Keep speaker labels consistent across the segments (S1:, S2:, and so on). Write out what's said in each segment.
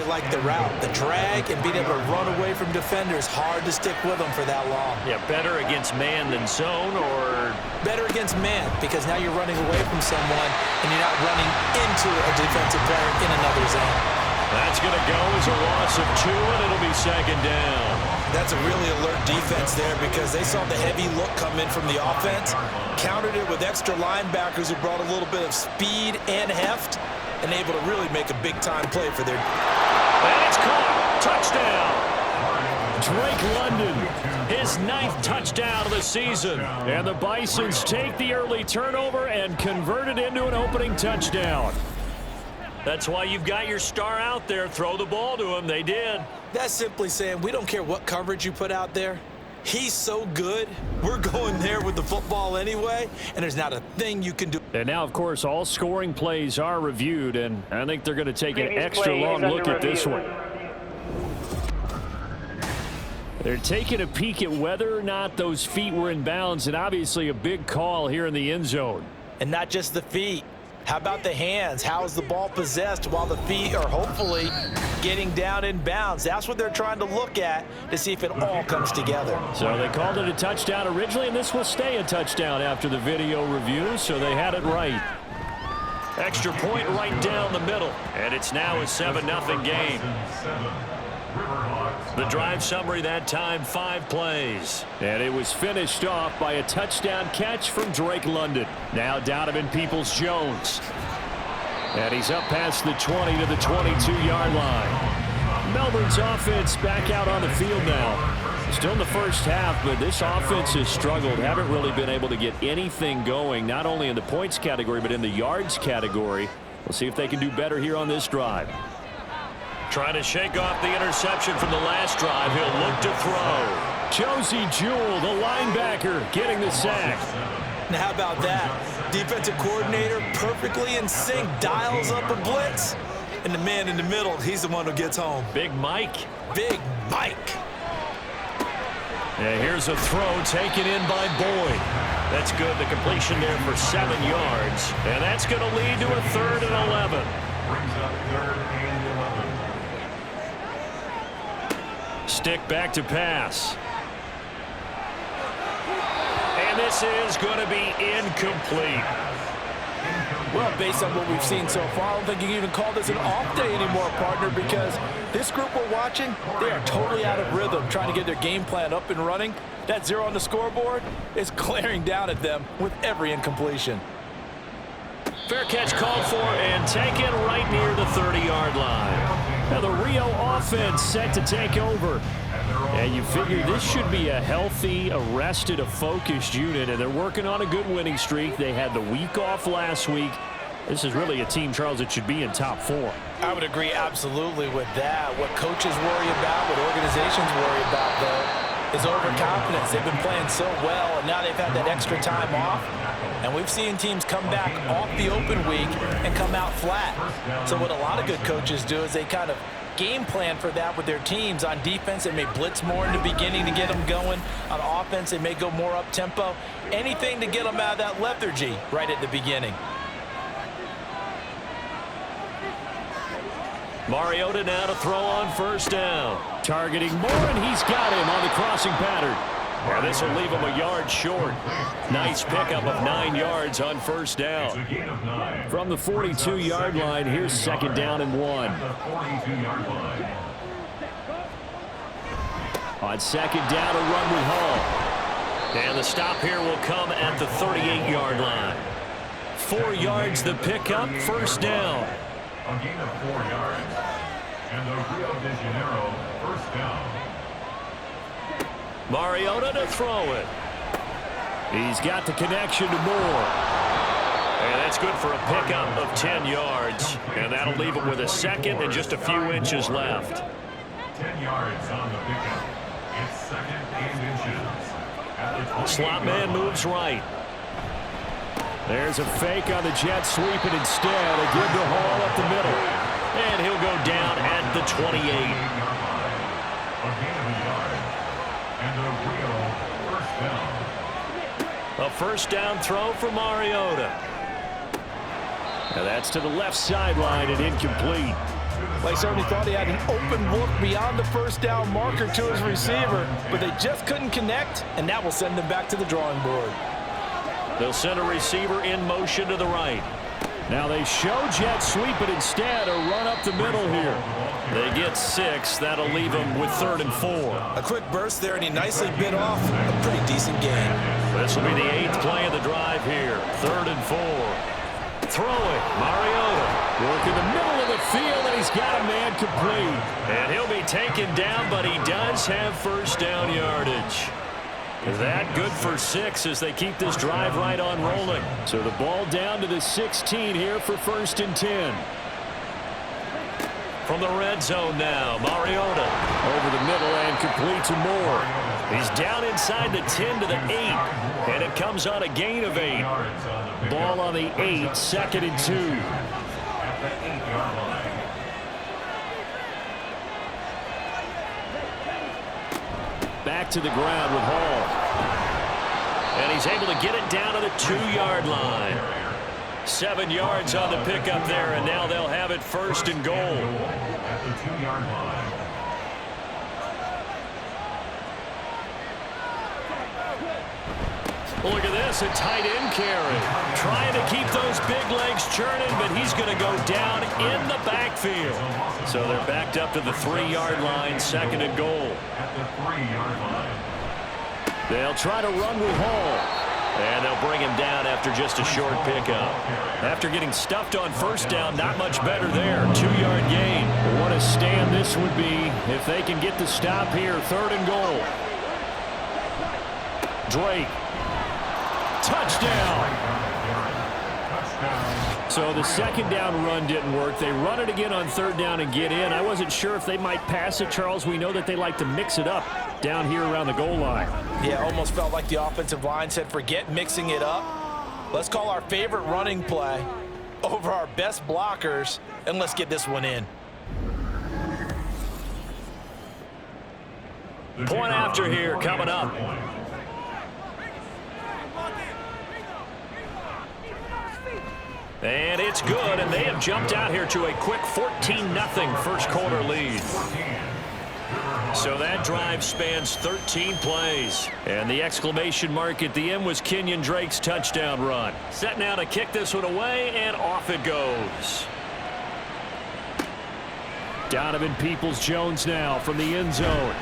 S1: like the route. The drag and being able to run away from defenders, hard to stick with them for that long.
S2: Yeah, better against man than zone, or?
S1: Better against man, because now you're running away from someone and you're not running into a defensive player in another zone.
S2: That's going to go as a loss of 2, and it'll be second down.
S1: That's a really alert defense there because they saw the heavy look come in from the offense, countered it with extra linebackers who brought a little bit of speed and heft, and able to really make a big-time play for their...
S2: And it's caught. Touchdown. Drake London, his 9th touchdown of the season. And the Bisons take the early turnover and convert it into an opening touchdown. That's why you've got your star out there. Throw the ball to him. They did.
S1: That's simply saying we don't care what coverage you put out there. He's so good, we're going there with the football anyway, and there's not a thing you can do.
S2: And now, of course, all scoring plays are reviewed, and I think they're going to take an extra long look at this one. They're taking a peek at whether or not those feet were in bounds, and obviously a big call here in the end zone.
S1: And not just the feet. How about the hands? How is the ball possessed while the feet are hopefully getting down in bounds? That's what they're trying to look at to see if it all comes together.
S2: So they called it a touchdown originally, and this will stay a touchdown after the video review, so they had it right. Extra point right down the middle, and it's now a 7-0 game. The drive summary that time, 5 plays. And it was finished off by a touchdown catch from Drake London. Now Donovan Peoples-Jones. And he's up past the 20 to the 22-yard line. Melbourne's offense back out on the field now. Still in the first half, but this offense has struggled. Haven't really been able to get anything going, not only in the points category, but in the yards category. We'll see if they can do better here on this drive. Trying to shake off the interception from the last drive. He'll look to throw. Josie Jewell, the linebacker, getting the sack.
S1: Now how about that? Defensive coordinator perfectly in sync, dials up a blitz. And the man in the middle, he's the one who gets home.
S2: Big Mike.
S1: Big Mike.
S2: And here's a throw taken in by Boyd. That's good. The completion there for 7 yards. And that's going to lead to a 3rd and 11.
S3: Brings up 3rd and 11.
S2: Stick back to pass. And this is going to be incomplete.
S1: Well, based on what we've seen so far, I don't think you can even call this an off day anymore, partner, because this group we're watching, they are totally out of rhythm, trying to get their game plan up and running. That 0 on the scoreboard is glaring down at them with every incompletion.
S2: Fair catch called for and taken right near the 30-yard line. Now the Rio offense set to take over. And you figure this should be a healthy, arrested, a focused unit, and they're working on a good winning streak. They had the week off last week. This is really a team, Charles, that should be in top 4.
S1: I would agree absolutely with that. What coaches worry about, what organizations worry about, though, is overconfidence. They've been playing so well, and now they've had that extra time off. And we've seen teams come back off the open week and come out flat. So what a lot of good coaches do is they kind of game plan for that with their teams. On defense, they may blitz more in the beginning to get them going. On offense, they may go more up-tempo. Anything to get them out of that lethargy right at the beginning.
S2: Mariota now to throw on 1st down. Targeting Moore, and he's got him on the crossing pattern. Well, this will leave him a yard short. Nice pickup of 9 yards on 1st down. From the 42-yard line, here's 2nd down and 1. On 2nd down, a run with Hall. And the stop here will come at the 38-yard line. 4 yards the pickup, 1st down.
S3: A gain of 4 yards. And the Rio de Janeiro 1st down.
S2: Mariota to throw it. He's got the connection to Moore. And that's good for a pickup of 10 yards. And that'll leave him with a 2nd and just a few inches left.
S3: 10 yards on the pickup. It's 2nd and inches.
S2: Slot man moves right. There's a fake on the jet sweep, and instead a give to Hall up the middle. And he'll go down at the 28.
S3: A gain of a yard. And the Rio 1st down.
S2: A 1st down throw for Mariota. Now that's to the left sideline and incomplete.
S1: Like certainly thought he had an open look beyond the first down marker to his receiver, but they just couldn't connect, and that will send him back to the drawing board.
S2: They'll send a receiver in motion to the right. Now they show jet sweep, but instead a run up the middle here. They get 6. That'll leave them with 3rd and 4.
S1: A quick burst there, and he nicely bit off a pretty decent gain.
S2: This will be the 8th play of the drive here. 3rd and 4. Throwing, Mariota. Working the middle of the field, and he's got a man complete. And he'll be taken down, but he does have first down yardage. That good for 6 as they keep this drive right on rolling. So the ball down to the 16 here for 1st and 10. From the red zone now, Mariota over the middle and complete to Moore. He's down inside the 10 to the 8, and it comes on a gain of 8. Ball on the 8, 2nd and 2. Back to the ground with Hall. And he's able to get it down to the 2-yard line. 7 yards on the pickup there, and now they'll have it 1st and goal.
S3: At the 2-yard line.
S2: Look at this, a tight end carry. Trying to keep those big legs churning, but he's going to go down in the backfield. So they're backed up to the 3-yard line, 2nd and goal.
S3: At the 3-yard line.
S2: They'll try to run with Hall. And they'll bring him down after just a short pickup. After getting stuffed on 1st down, not much better there. 2-yard gain. What a stand this would be if they can get the stop here. 3rd and goal. Drake. Touchdown. So the 2nd down run didn't work. They run it again on 3rd down and get in. I wasn't sure if they might pass it, Charles. We know that they like to mix it up down here around the goal line.
S1: Yeah, almost felt like the offensive line said, forget mixing it up. Let's call our favorite running play over our best blockers, and let's get this one in.
S2: Point after here coming up. And it's good, and they have jumped out here to a quick 14-0 first quarter lead. So that drive spans 13 plays. And the exclamation mark at the end was Kenyon Drake's touchdown run. Set now to kick this one away, and off it goes. Donovan Peoples-Jones now from the end zone.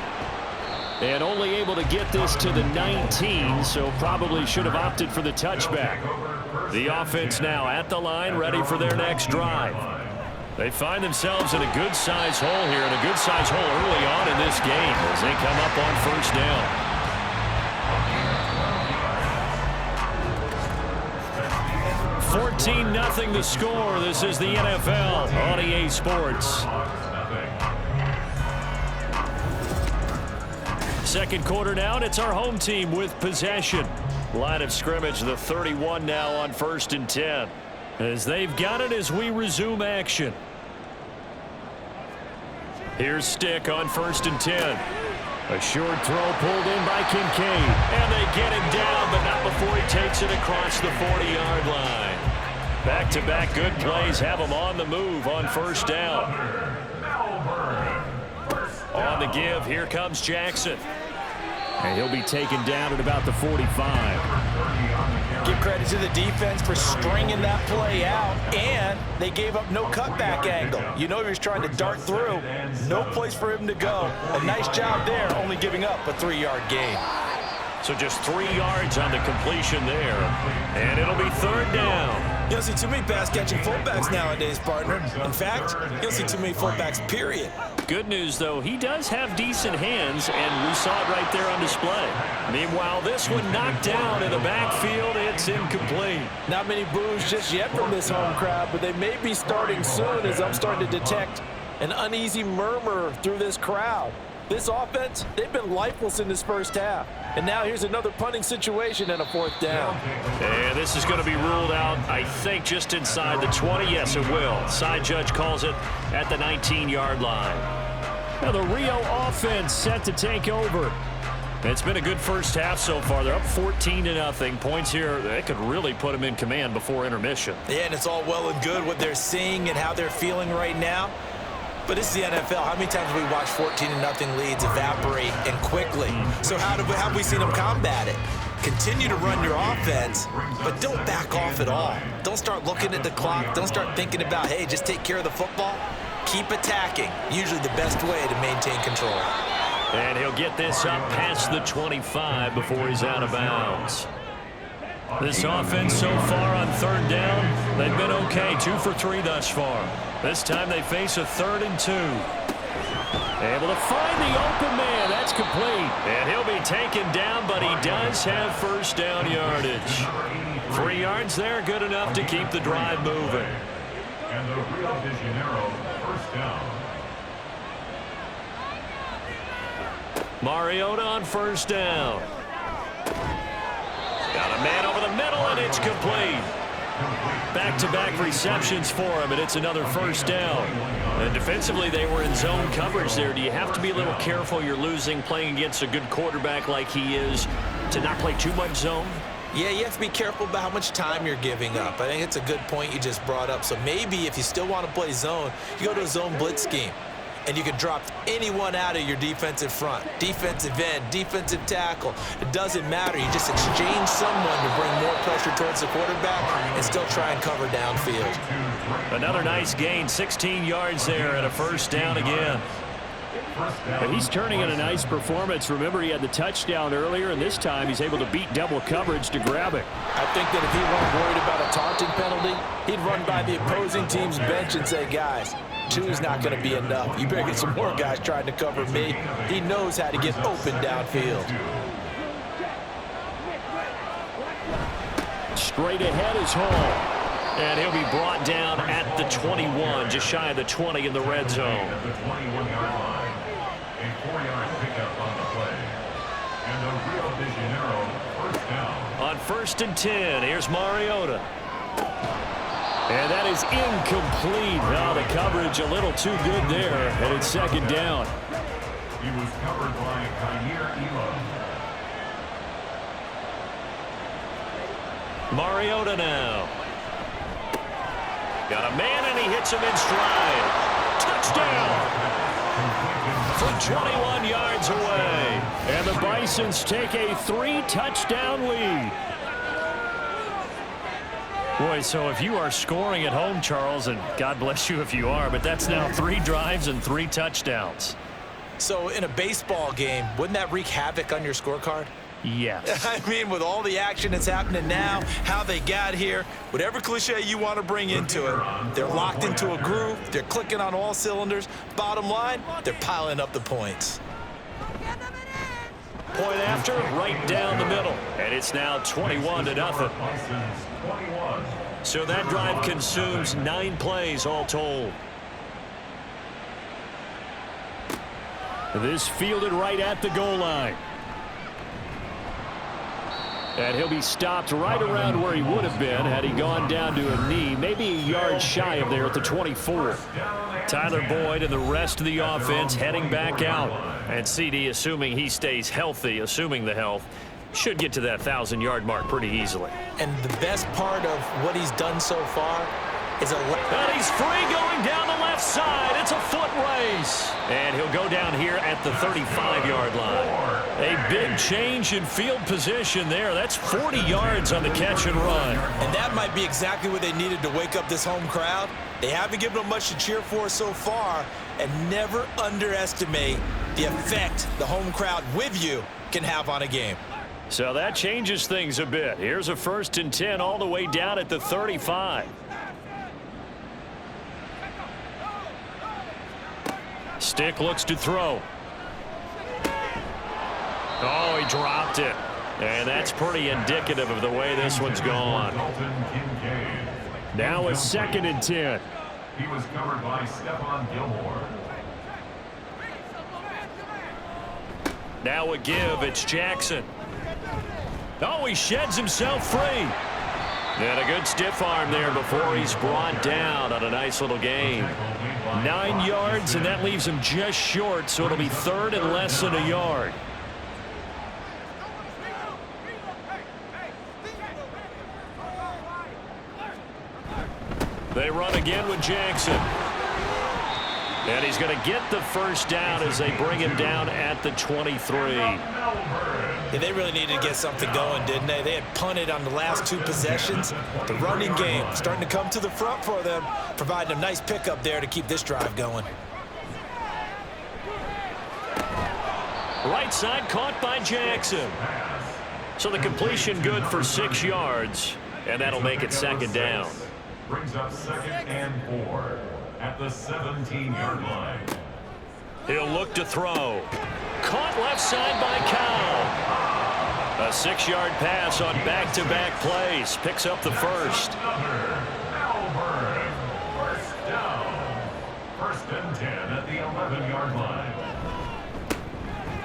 S2: And only able to get this to the 19, so probably should have opted for the touchback. The offense now at the line, ready for their next drive. They find themselves in a good-sized hole here, and a good-sized hole early on in this game as they come up on 1st down. 14-0 the score. This is the NFL on EA Sports. 2nd quarter now, and it's our home team with possession. Line of scrimmage, the 31 now on 1st and 10. As they've got it as we resume action. Here's Stick on 1st and 10. A short throw pulled in by Kincaid. And they get him down, but not before he takes it across the 40-yard line. Back-to-back good plays have him on the move on 1st down. On the give, here comes Jackson. And he'll be taken down at about the 45.
S1: Give credit to the defense for stringing that play out, and they gave up no cutback angle. You know he was trying to dart through. No place for him to go. A nice job there, only giving up a 3-yard gain.
S2: So just 3 yards on the completion there. And it'll be 3rd down.
S1: You don't see too many pass-catching fullbacks nowadays, partner. In fact, you don't see too many fullbacks, period.
S2: Good news, though, he does have decent hands, and we saw it right there on display. Meanwhile, this one knocked down in the backfield. It's incomplete.
S1: Not many boos just yet from this home crowd, but they may be starting soon as I'm starting to detect an uneasy murmur through this crowd. This offense, they've been lifeless in this first half. And now here's another punting situation and a 4th down.
S2: And this is going to be ruled out, I think, just inside the 20. Yes, it will. Side judge calls it at the 19-yard line. Now the Rio offense set to take over. It's been a good first half so far. They're up 14-0. Points here, they could really put them in command before intermission.
S1: Yeah, and it's all well and good what they're seeing and how they're feeling right now. But it's the NFL. How many times have we watched 14-0 leads evaporate and quickly? So how have we seen them combat it? Continue to run your offense, but don't back off at all. Don't start looking at the clock. Don't start thinking about, hey, just take care of the football. Keep attacking. Usually the best way to maintain control.
S2: And he'll get this up past the 25 before he's out of bounds. This offense so far on third down, they've been okay. 2 for 3 thus far. This time they face a 3rd and 2. Able to find the open man. That's complete. And he'll be taken down, but he does have first down yardage. 3 yards there, good enough to keep the drive moving.
S3: And the Rio de Janeiro first down.
S2: Mariota on first down. Got a man over the middle, and it's complete. Back-to-back receptions for him, and it's another first down. And defensively, they were in zone coverage there. Do you have to be a little careful you're losing playing against a good quarterback like he is to not play too much zone?
S1: Yeah, you have to be careful about how much time you're giving up. I think it's a good point you just brought up. So maybe if you still want to play zone, you go to a zone blitz scheme. And you can drop anyone out of your defensive front, defensive end, defensive tackle. It doesn't matter. You just exchange someone to bring more pressure towards the quarterback and still try and cover downfield.
S2: Another nice gain, 16 yards there and a first down again. But he's turning in a nice performance. Remember, he had the touchdown earlier, and this time he's able to beat double coverage to grab it.
S1: I think that if he weren't worried about a taunting penalty, he'd run by the opposing team's bench and say, guys, 2 is not going to be enough. You better get some more guys trying to cover me. He knows how to get open downfield.
S2: Straight ahead is Hall. And he'll be brought down at the 21, just shy of the 20 in the red zone.
S3: At the 21-yard line, a 4-yard pickup on the play. And the Rio de Janeiro first down.
S2: On 1st and 10, here's Mariota. And that is incomplete. Now the coverage a little too good there, and it's 2nd down.
S3: He was covered by Kair Elam.
S2: Mariota now. Got a man, and he hits him in stride. Touchdown! From 21 yards away. And the Bisons take a 3-touchdown lead. Boy, so if you are scoring at home, Charles, and God bless you if you are, but that's now 3 drives and 3 touchdowns.
S1: So in a baseball game, wouldn't that wreak havoc on your scorecard?
S2: Yes.
S1: I mean, with all the action that's happening now, how they got here, whatever cliche you want to bring into it, they're locked into a groove, they're clicking on all cylinders. Bottom line, they're piling up the points.
S2: Point after, right down the middle. And it's now 21-0. So that drive consumes 9 plays all told. This fielded right at the goal line. And he'll be stopped right around where he would have been had he gone down to a knee, maybe a yard shy of there at the 24. Tyler Boyd and the rest of the offense heading back out. And CD, assuming he stays healthy, assuming the health, should get to that 1,000-yard mark pretty easily.
S1: And the best part of what he's done so far is
S2: and he's free going down the left side. It's a foot race. And he'll go down here at the 35-yard line. A big change in field position there. That's 40 yards on the catch and run.
S1: And that might be exactly what they needed to wake up this home crowd. They haven't given them much to cheer for so far, and never underestimate the effect the home crowd with you can have on a game.
S2: So that changes things a bit. Here's a 1st and 10 all the way down at the 35. Stick looks to throw. Oh, he dropped it. And that's pretty indicative of the way this one's gone. Now a 2nd and 10.
S3: He was covered by Stephon Gilmore.
S2: Now a give. It's Jackson. Oh, he sheds himself free. And a good stiff arm there before he's brought down on a nice little gain. 9 yards, and that leaves him just short, so it'll be 3rd and less than a yard. They run again with Jackson. And he's going to get the first down as they bring him down at the 23.
S1: Yeah, they really needed to get something going, didn't they? They had punted on the last 2 possessions. The running game starting to come to the front for them, providing a nice pickup there to keep this drive going.
S2: Right side caught by Jackson. So the completion good for 6 yards, and that'll make it second down.
S3: Brings up 2nd and 4 at the 17-yard line.
S2: He'll look to throw. Caught left side by Cow. A 6-yard pass on back-to-back plays. Picks up the first.
S3: Melbourne. First down. 1st and 10 at the 11-yard line.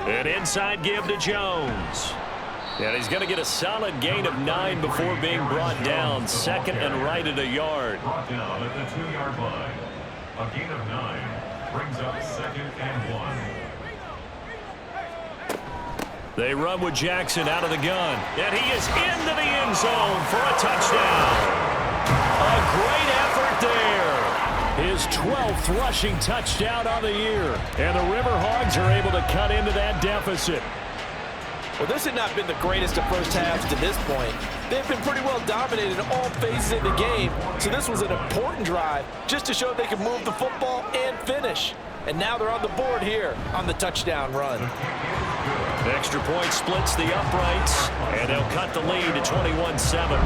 S2: An inside give to Jones. And he's going to get a solid gain of 9 before being brought down. 2nd and right at a yard.
S3: Brought down at the 2-yard line. A gain of 9 brings up 2nd and 1.
S2: They run with Jackson out of the gun. And he is into the end zone for a touchdown. A great effort there. His 12th rushing touchdown on the year. And the Riverhogs are able to cut into that deficit.
S1: Well, this had not been the greatest of first halves to this point. They've been pretty well dominated in all phases of the game, so this was an important drive just to show they could move the football and finish. And now they're on the board here on the touchdown run.
S2: Extra point splits the uprights, and they'll cut the lead to 21-7.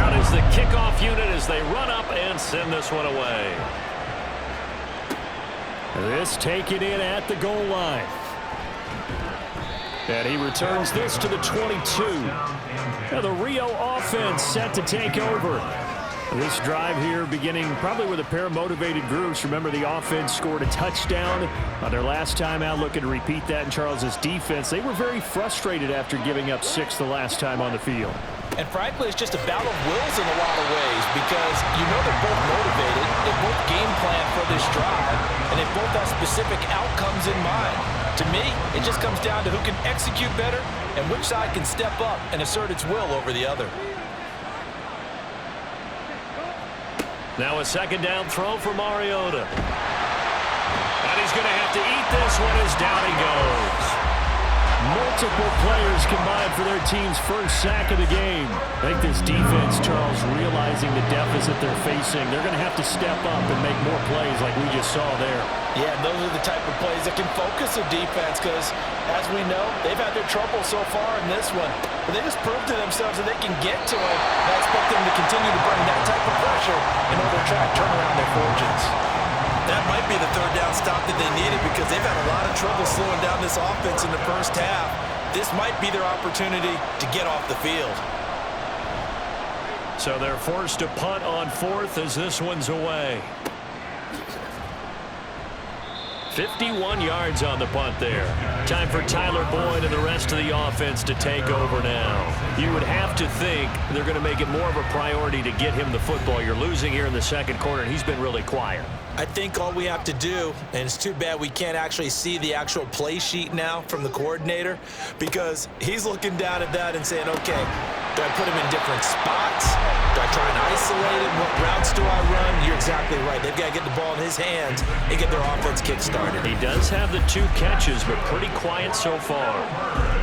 S2: Out is the kickoff unit as they run up and send this one away. This taken in at the goal line. And he returns this to the 22. Now the Rio offense set to take over. This drive here beginning probably with a pair of motivated groups. Remember, the offense scored a touchdown on their last time out. Looking to repeat that in Charles's defense. They were very frustrated after giving up 6 the last time on the field.
S1: And frankly, it's just a battle of wills in a lot of ways because you know they're both motivated. They both game plan for this drive, and they both have specific outcomes in mind. To me, it just comes down to who can execute better and which side can step up and assert its will over the other.
S2: Now a 2nd down throw for Mariota. And he's going to have to eat this one as down he goes. Multiple players combined for their team's first sack of the game. I think this defense, Charles, realizing the deficit they're facing, they're going to have to step up and make more plays like we just saw there.
S1: Yeah, and those are the type of plays that can focus a defense because, as we know, they've had their trouble so far in this one. But they just proved to themselves that they can get to it. And I expect them to continue to bring that type of pressure in order to try to turn around their fortunes. That might be the 3rd down stop that they needed because they've had a lot of trouble slowing down this offense in the first half. This might be their opportunity to get off the field.
S2: So they're forced to punt on 4th as this one's away. 51 yards on the punt there. Time for Tyler Boyd and the rest of the offense to take over now. You would have to think they're going to make it more of a priority to get him the football. You're losing here in the 2nd quarter, and he's been really quiet.
S1: I think all we have to do, and it's too bad we can't actually see the actual play sheet now from the coordinator, because he's looking down at that and saying, okay, do I put him in different spots? Do I try and isolate him? What routes do I run? You're exactly right. They've got to get the ball in his hands and get their offense kick-started.
S2: He does have the 2 catches, but pretty quiet so far.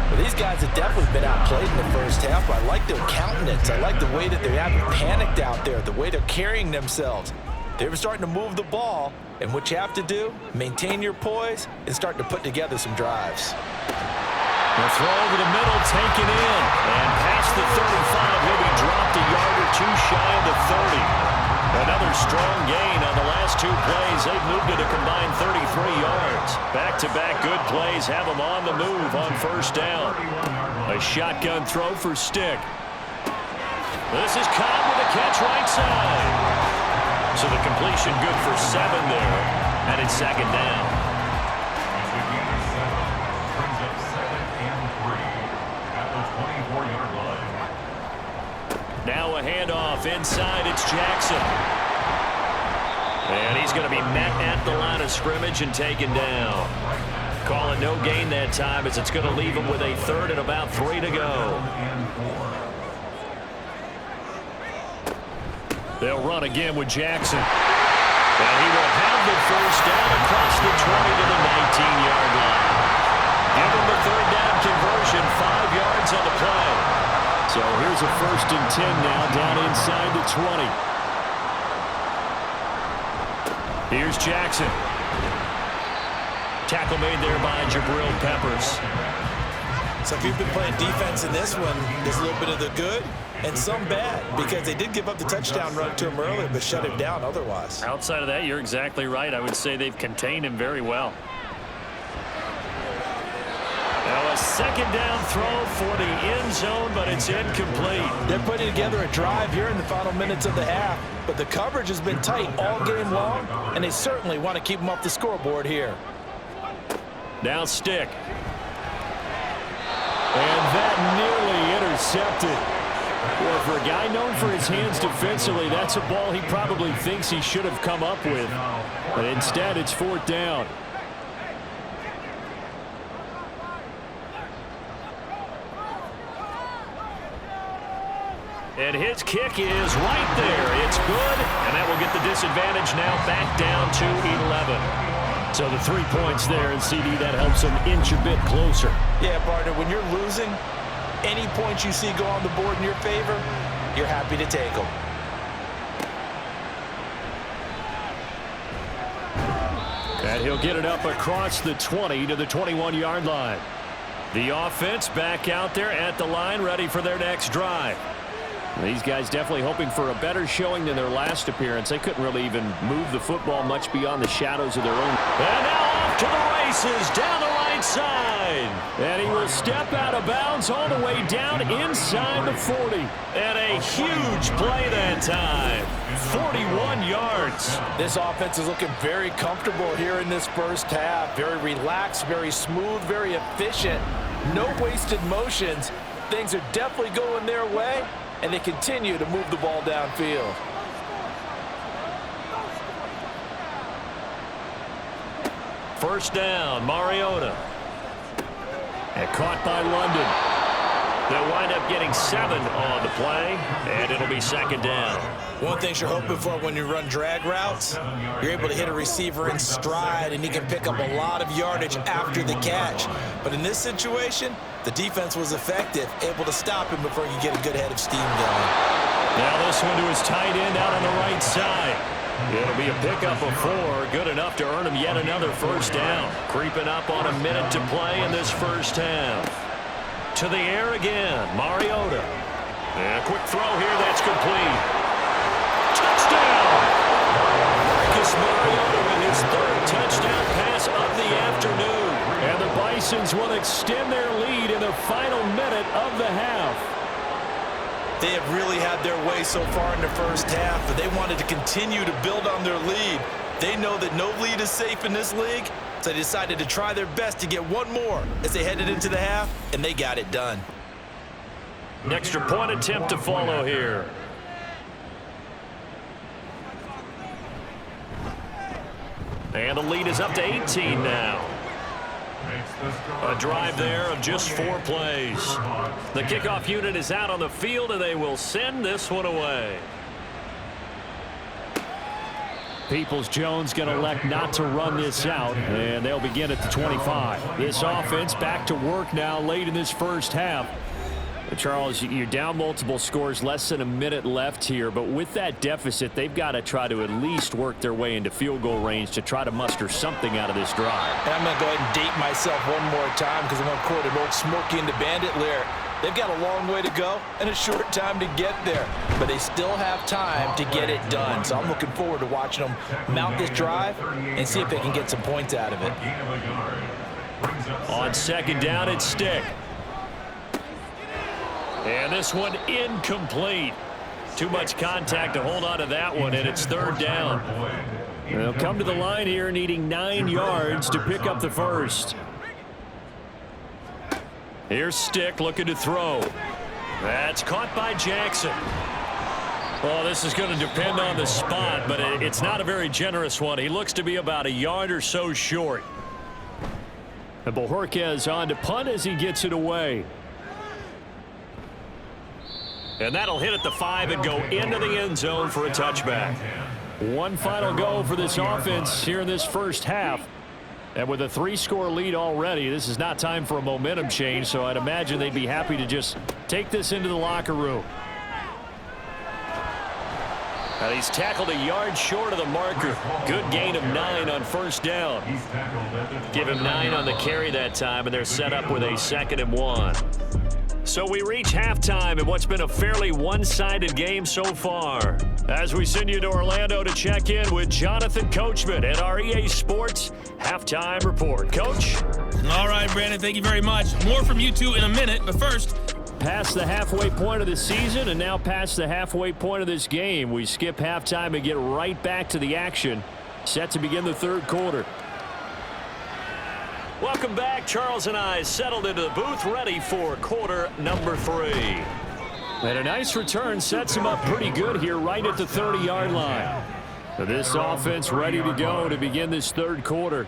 S1: Well, these guys have definitely been outplayed in the first half, but I like their countenance. I like the way that they haven't panicked out there, the way they're carrying themselves. They were starting to move the ball, and what you have to do, maintain your poise and start to put together some drives.
S2: The throw over the middle, taken in, and past the 35, he'll be dropped a yard or 2 shy of the 30. Another strong gain on the last 2 plays. They've moved it a combined 33 yards. Back-to-back good plays have them on the move on 1st down. A shotgun throw for Stick. This is Cobb with a catch right side. So the completion good for 7 there, and it's 2nd down.
S3: Brings up 2nd and 3 at the 24-yard line.
S2: Now a handoff inside. It's Jackson. And he's going to be met at the line of scrimmage and taken down. Calling no gain that time as it's going to leave him with a 3rd and about 3 to go. They'll run again with Jackson. And he will have the first down across the 20 to the 19-yard line. Give them the third down conversion, 5 yards on the play. So here's a 1st and 10 now, down inside the 20. Here's Jackson. Tackle made there by Jabril Peppers.
S1: So if you've been playing defense in this one, there's a little bit of the good and some bad, because they did give up the touchdown run to him earlier, but shut him down otherwise.
S4: Outside of that, you're exactly right. I would say they've contained him very well.
S2: Now a second down throw for the end zone, but it's incomplete.
S1: They're putting together a drive here in the final minutes of the half, but the coverage has been tight all game long, and they certainly want to keep them off the scoreboard here.
S2: Now Stick. And that nearly intercepted. Well, for a guy known for his hands defensively, that's a ball he probably thinks he should have come up with. But instead, it's 4th down. And his kick is right there. It's good, and that will get the disadvantage now back down to 11. So the 3 points there, and CD, that helps them inch a bit closer.
S1: Yeah, partner, when you're losing, any points you see go on the board in your favor, you're happy to take them.
S2: And he'll get it up across the 20 to the 21-yard line. The offense back out there at the line, ready for their next drive. These guys definitely hoping for a better showing than their last appearance. They couldn't really even move the football much beyond the shadows of their own. And now off to the races down the right side. And he will step out of bounds all the way down inside the 40. And a huge play that time. 41 yards.
S1: This offense is looking very comfortable here in this first half. Very relaxed, very smooth, very efficient. No wasted motions. Things are definitely going their way, and they continue to move the ball downfield.
S2: First down, Mariota. And caught by London. They'll wind up getting 7 on the play, and it'll be 2nd down.
S1: One thing you're hoping for when you run drag routes, you're able to hit a receiver in stride, and he can pick up a lot of yardage after the catch. But in this situation, the defense was effective, able to stop him before he could get a good head of steam going.
S2: Now this one to his tight end out on the right side. It'll be a pickup of 4, good enough to earn him yet another first down. Creeping up on a minute to play in this first half. To the air again, Mariota. And a quick throw here, that's complete. Touchdown! Marcus Mariota with his 3rd touchdown pass of the afternoon. And the Bisons will extend their lead in the final minute of the half.
S1: They have really had their way so far in the first half, but they wanted to continue to build on their lead. They know that no lead is safe in this league, so they decided to try their best to get one more as they headed into the half, and they got it done.
S2: An extra point attempt to follow here. And the lead is up to 18 now. A drive there of just 4 plays. The kickoff unit is out on the field, and they will send this one away. Peoples-Jones going to elect not to run this out, and they'll begin at the 25. This offense back to work now late in this first half. Charles, you're down multiple scores, less than a minute left here, but with that deficit, they've got to try to at least work their way into field goal range to try to muster something out of this drive.
S1: And I'm going to go ahead and date myself one more time because I'm going to quote an old Smokey and the Bandit lyric. They've got a long way to go and a short time to get there, but they still have time to get it done. So I'm looking forward to watching them mount this drive and see if they can get some points out of it.
S2: On 2nd down, it's Stick. And this one incomplete. Too much contact to hold on to that one, and it's 3rd down. They'll come to the line here needing 9 yards to pick up the first. Here's Stick looking to throw. That's caught by Jackson. Well, this is going to depend on the spot, but it's not a very generous one. He looks to be about a yard or so short. And Bojorquez on to punt as he gets it away. And that'll hit at the 5 and go into the end zone for a touchback. One final go for this offense here in this first half. And with a 3-score lead already, this is not time for a momentum change, so I'd imagine they'd be happy to just take this into the locker room. And he's tackled a yard short of the marker. Good gain of 9 on first down. Give him 9 on the carry that time, and they're set up with a 2nd and 1. So we reach halftime in what's been a fairly one-sided game so far. As we send you to Orlando to check in with Jonathan Coachman at our EA Sports Halftime Report. Coach?
S5: All right, Brandon, thank you very much. More from you two in a minute, but first,
S2: past the halfway point of the season and now past the halfway point of this game. We skip halftime and get right back to the action. Set to begin the third quarter. Welcome back. Charles and I settled into the booth ready for quarter number 3. And a nice return sets him up pretty good here right at the 30-yard line. This offense ready to go to begin this third quarter.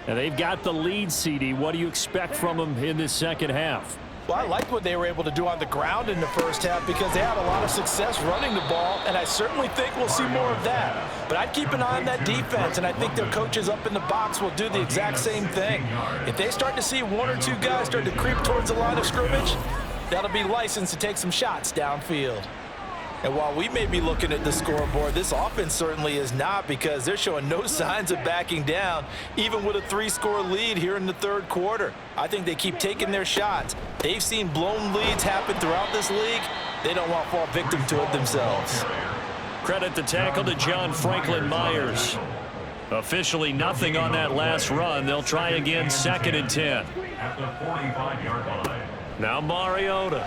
S2: And they've got the lead, CD. What do you expect from them in this second half?
S1: Well, I liked what they were able to do on the ground in the first half because they had a lot of success running the ball, and I certainly think we'll see more of that. But I'd keep an eye on that defense, and I think their coaches up in the box will do the exact same thing. If they start to see 1 or 2 guys start to creep towards the line of scrimmage, that'll be licensed to take some shots downfield. And while we may be looking at the scoreboard, this offense certainly is not because they're showing no signs of backing down, even with a 3-score lead here in the third quarter. I think they keep taking their shots. They've seen blown leads happen throughout this league. They don't want to fall victim to it themselves.
S2: Credit the tackle to John Franklin Myers. Officially nothing on that last run. They'll try again 2nd and 10.
S3: At the 45-yard line.
S2: Now Mariota.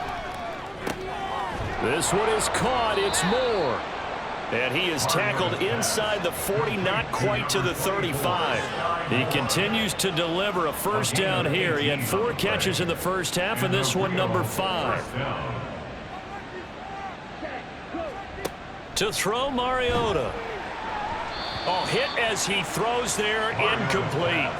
S2: This one is caught. It's Moore. And he is tackled inside the 40, not quite to the 35. He continues to deliver a first down here. He had 4 catches in the first half, and this one number 5. To throw Mariota. Oh, hit as he throws there, incomplete.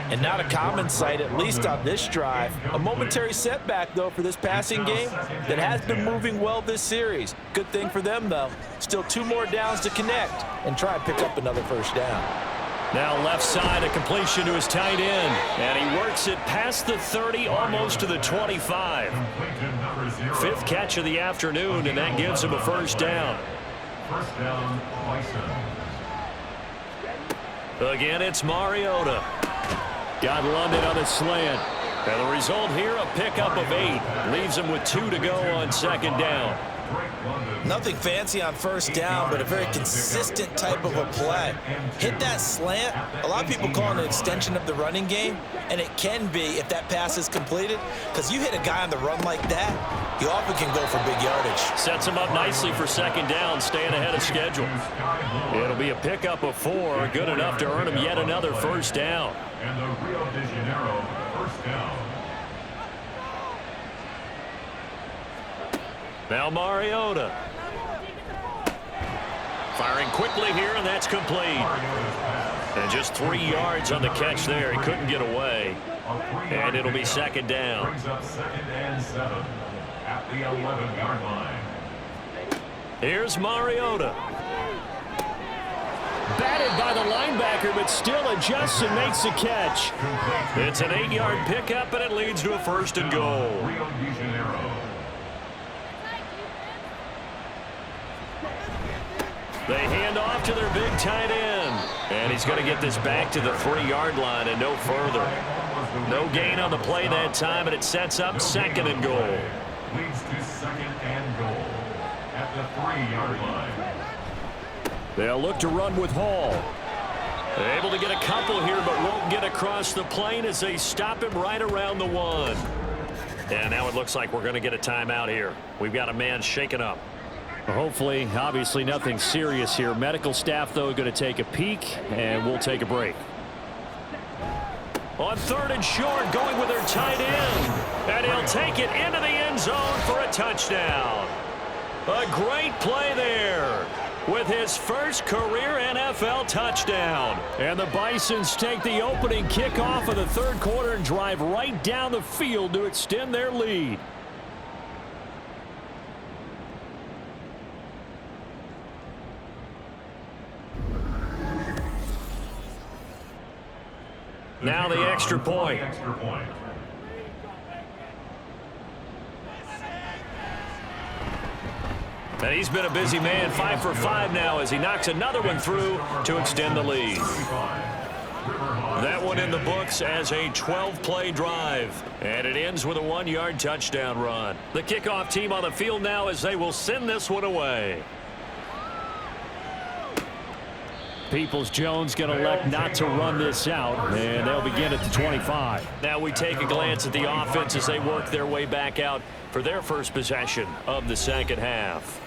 S1: And not a common sight, at least on this drive. A momentary setback, though, for this passing game that has been moving well this series. Good thing for them, though. Still 2 more downs to connect and try and pick up another first down.
S2: Now left side, a completion to his tight end. And he works it past the 30, almost to the 25. 5th catch of the afternoon, and that gives him a first down.
S3: First down, Bisons.
S2: Again, it's Mariota. Got London on a slant. And the result here, a pickup of 8. Leaves him with 2 to go on 2nd down.
S1: Nothing fancy on first down, but a very consistent type of a play. Hit that slant. A lot of people call it an extension of the running game, and it can be if that pass is completed, because you hit a guy on the run like that, you often can go for big yardage.
S2: Sets him up nicely for 2nd down, staying ahead of schedule. It'll be a pickup of 4, good enough to earn him yet another first down.
S3: And the Rio de Janeiro first down.
S2: Now Mariota. Firing quickly here, and that's complete. And just 3 yards on the catch there. He couldn't get away. And it'll be 2nd down.
S3: Brings up 2nd and 7 at the 11-yard line.
S2: Here's Mariota. Batted by the linebacker, but still adjusts and makes the catch. It's an 8-yard pickup, and it leads to a 1st and goal.
S3: Rio de Janeiro.
S2: They hand off to their big tight end. And he's going to get this back to the 3-yard line and no further. No gain on the play that time, and it sets up 2nd and goal.
S3: Leads to 2nd and goal at the 3-yard line.
S2: They'll look to run with Hall. They're able to get a couple here, but won't get across the plane as they stop him right around the 1. And now it looks like we're going to get a timeout here. We've got a man shaken up. Hopefully, obviously nothing serious here. Medical staff, though, going to take a peek, and we'll take a break. On 3rd and short, going with their tight end. And he'll take it into the end zone for a touchdown. A great play there with his first career NFL touchdown. And the Bisons take the opening kickoff of the third quarter and drive right down the field to extend their lead. Now the extra point. And he's been a busy man, 5 for 5 now as he knocks another one through to extend the lead. That one in the books as a 12-play drive. And it ends with a 1-yard touchdown run. The kickoff team on the field now as they will send this one away.
S6: Peoples-Jones going to elect not to run this out, and they'll begin at the 25.
S2: Now we take a glance at the offense as they work their way back out for their first possession of the second half.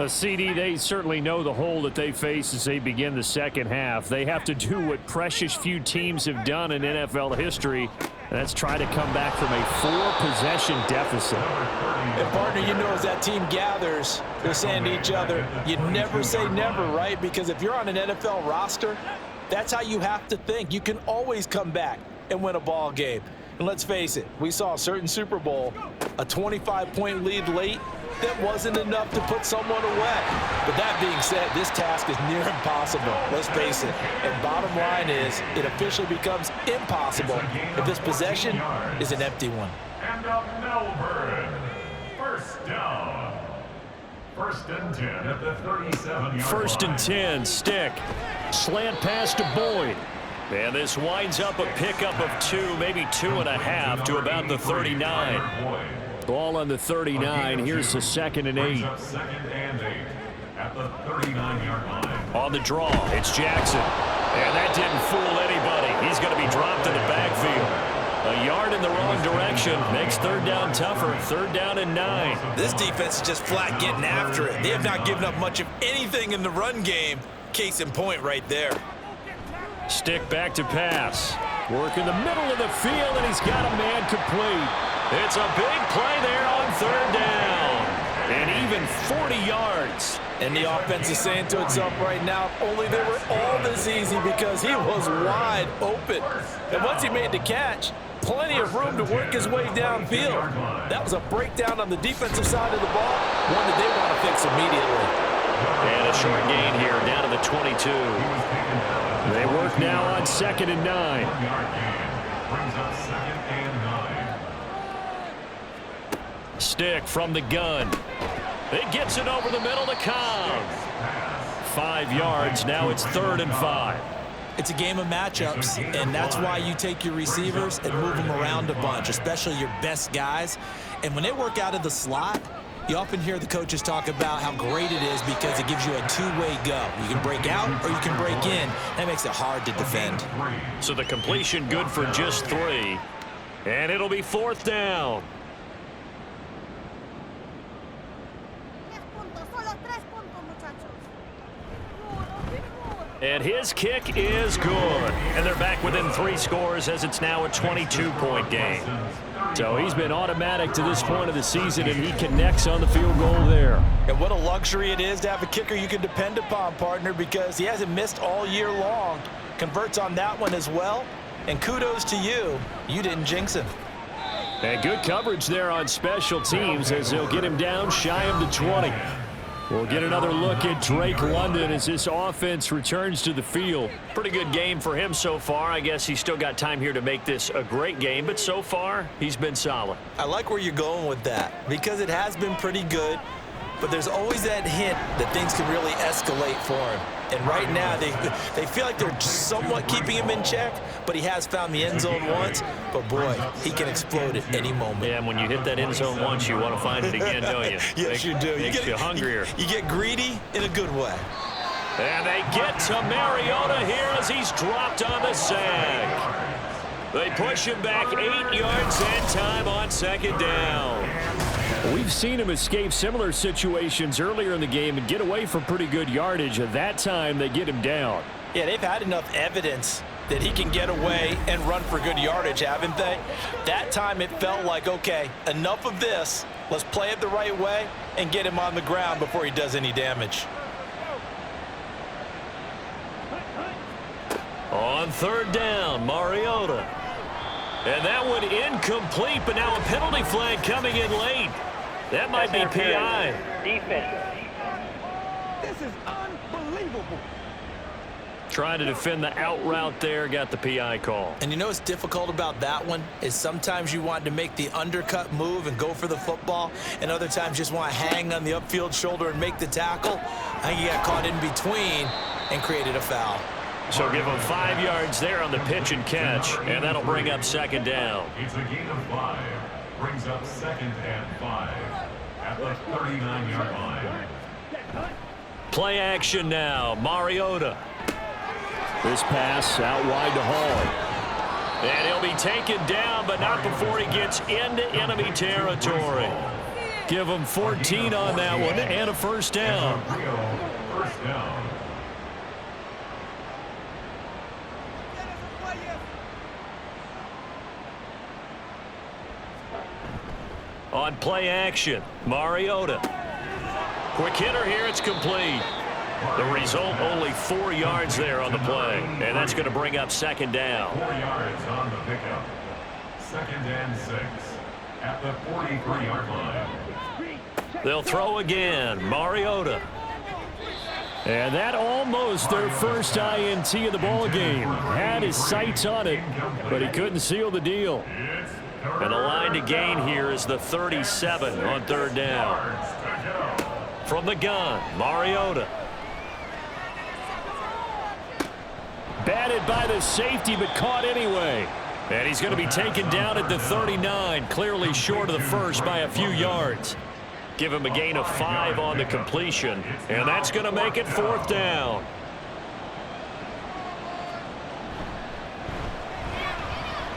S6: CD, they certainly know the hole that they face as they begin the second half. They have to do what precious few teams have done in NFL history, and that's try to come back from a 4-possession deficit.
S1: And, partner, you know as that team gathers, they're saying to each other, you never say never, right? Because if you're on an NFL roster, that's how you have to think. You can always come back and win a ball game. And let's face it, we saw a certain Super Bowl, a 25-point lead late, that wasn't enough to put someone away. But that being said, this task is near impossible. Let's face it. And bottom line is, it officially becomes impossible if this possession is an empty one.
S3: And up Melbourne. First down. First and 10 at the 37-yard line.
S2: First and 10, Stick. Slant pass to Boyd. And this winds up a pickup of 2, maybe 2.5 to about the 39.
S6: Ball on the 39. Here's the 2nd and 8.
S3: Second and 8 at the 39-yard line.
S2: On the draw, it's Jackson. And that didn't fool anybody. He's going to be dropped in the backfield. A yard in the wrong direction makes third down tougher. 3rd down and 9.
S1: This defense is just flat getting after it. They have not given up much of anything in the run game. Case in point right there.
S2: Stick back to pass. Work in the middle of the field, and he's got a man complete. It's a big play there on 3rd down. And even 40 yards.
S1: And the offense is saying to itself right now, if only they were all this easy, because he was wide open. And once he made the catch, plenty of room to work his way downfield. That was a breakdown on the defensive side of the ball, one that they want to fix immediately.
S2: And a short gain here down to the 22.
S6: They work now on 2nd and 9.
S3: Brings up 2nd and 9.
S2: Stick from the gun. It gets it over the middle to Cobb. 5 yards. Now it's 3rd and 5.
S1: It's a game of matchups, and that's why you take your receivers and move them around a bunch, especially your best guys. And when they work out of the slot, you often hear the coaches talk about how great it is because it gives you a two-way go. You can break out or you can break in. That makes it hard to defend.
S2: So the completion good for just 3. And it'll be 4th down. And his kick is good. And they're back within 3 scores as it's now a 22-point game.
S6: So he's been automatic to this point of the season, and he connects on the field goal there.
S1: And what a luxury it is to have a kicker you can depend upon, partner, because he hasn't missed all year long. Converts on that one as well. And kudos to you. You didn't jinx him.
S6: And good coverage there on special teams as they'll get him down shy of the 20. We'll get another look at Drake London as this offense returns to the field.
S2: Pretty good game for him so far. I guess he's still got time here to make this a great game, but so far, he's been solid.
S1: I like where you're going with that because it has been pretty good, but there's always that hint that things can really escalate for him. And right now, they feel like they're somewhat keeping him in check, but he has found the end zone once. But, boy, he can explode at any moment.
S2: Yeah, and when you hit that end zone once, you want to find it again, don't you?
S1: Yes, you do.
S2: Makes you hungrier.
S1: You get greedy in a good way.
S2: And they get to Mariota here as he's dropped on the sack. They push him back 8 yards and time on 2nd down.
S6: We've seen him escape similar situations earlier in the game and get away from pretty good yardage. At that time, they get him down.
S1: Yeah, they've had enough evidence that he can get away and run for good yardage, haven't they? That time it felt like, okay, enough of this. Let's play it the right way and get him on the ground before he does any damage.
S2: On 3rd down, Mariota. And that one incomplete, but now a penalty flag coming in late. That might be PI.
S7: Defense. This is unbelievable.
S2: trying to defend the out route there, got the PI call.
S1: And you know what's difficult about that one is sometimes you want to make the undercut move and go for the football, and other times just want to hang on the upfield shoulder and make the tackle. I think he got caught in between and created a foul.
S2: So give him 5 yards there on the pitch and catch, and that'll bring up second down.
S3: It's a gain of 5. Brings up 2nd and 5 at the 39-yard line.
S2: Play action now. Mariota.
S6: This pass out wide to Hall.
S2: And he'll be taken down, but not before he gets into enemy territory. Give him 14 on that one and a first down.
S3: First down.
S2: On play action, Mariota. Quick hitter here, it's complete. The result, only 4 yards there on the play. And that's going to bring up second down.
S3: 4 yards on the pickup. 2nd and 6 at the 43-yard line.
S2: They'll throw again, Mariota.
S6: And that almost their first INT of the ball game. Had his sights on it, but he couldn't seal the deal.
S2: And the line to gain here is the 37 on third down. From the gun, Mariota.
S6: Batted by the safety, but caught anyway.
S2: And he's going to be taken down at the 39, clearly short of the first by a few yards. Give him a gain of 5 on the completion, and that's going to make it 4th down.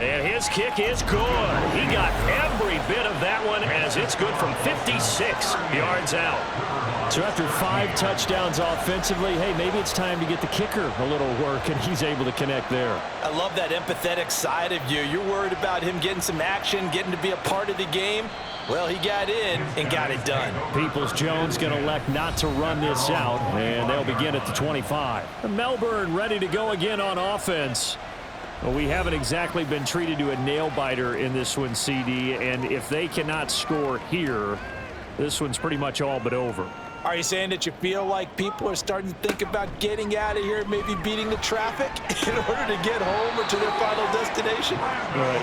S2: And his kick is good. He got every bit of that one as it's good from 56 yards out.
S6: So after 5 touchdowns offensively, hey, maybe it's time to get the kicker a little work, and he's able to connect there.
S1: I love that empathetic side of you. You're worried about him getting some action, getting to be a part of the game. Well, he got in and got it done.
S6: Peoples-Jones going to elect not to run this out, and they'll begin at the 25. Melbourne ready to go again on offense. Well, we haven't exactly been treated to a nail-biter in this one, CD, and if they cannot score here, this one's pretty much all but over.
S1: Are you saying that you feel like people are starting to think about getting out of here, maybe beating the traffic in order to get home or to their final destination?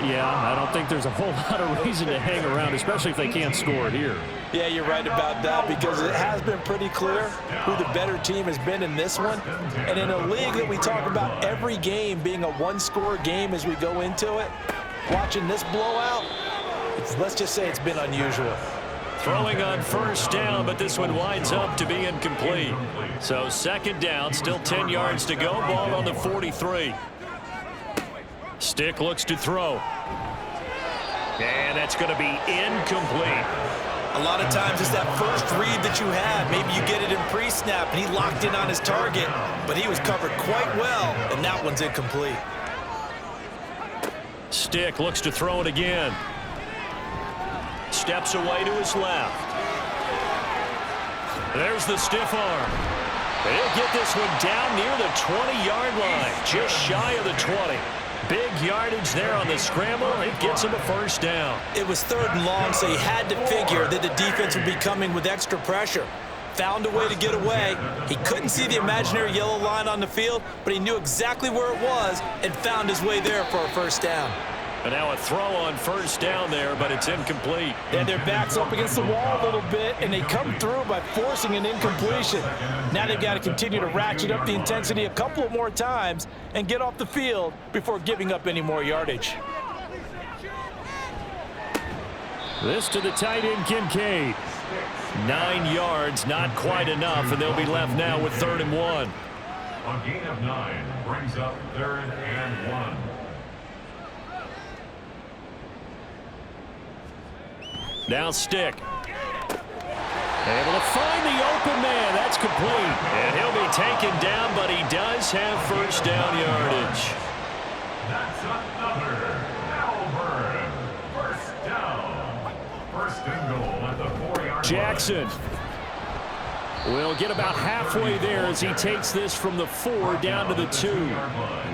S6: Yeah, I don't think there's a whole lot of reason to hang around, especially if they can't score here.
S1: Yeah, you're right about that, because it has been pretty clear who the better team has been in this one. And in a league that we talk about every game being a one-score game as we go into it, watching this blowout, let's just say it's been unusual.
S2: Throwing on first down, but this one winds up to be incomplete. So second down, still 10 yards to go. Ball on the 43. Stick looks to throw. And that's going to be incomplete.
S1: A lot of times it's that first read that you have. Maybe you get it in pre-snap, and he locked in on his target, but he was covered quite well, and that one's incomplete.
S2: Stick looks to throw it again. Steps away to his left. There's the stiff arm. They'll get this one down near the 20-yard line, just shy of the 20. Big yardage there on the scramble. It gets him a first down.
S1: It was 3rd and long, so he had to figure that the defense would be coming with extra pressure. Found a way to get away. He couldn't see the imaginary yellow line on the field, but he knew exactly where it was and found his way there for a first down.
S2: And now a throw on first down there, but it's incomplete.
S1: They had their backs up against the wall a little bit, and they come through by forcing an incompletion. Now they've got to continue to ratchet up the intensity a couple of more times and get off the field before giving up any more yardage.
S6: This to the tight end, Kincaid.
S2: 9 yards, not quite enough, and they'll be left now with 3rd and 1.
S3: A gain of 9 brings up 3rd and 1.
S2: Now Stick. Able to find the open man. That's complete. And he'll be taken down, but he does have first down yardage.
S3: That's another Melbourne first down. First and goal at the 4-yard line.
S6: Jackson will get about halfway there as he takes this from the 4 down to the 2.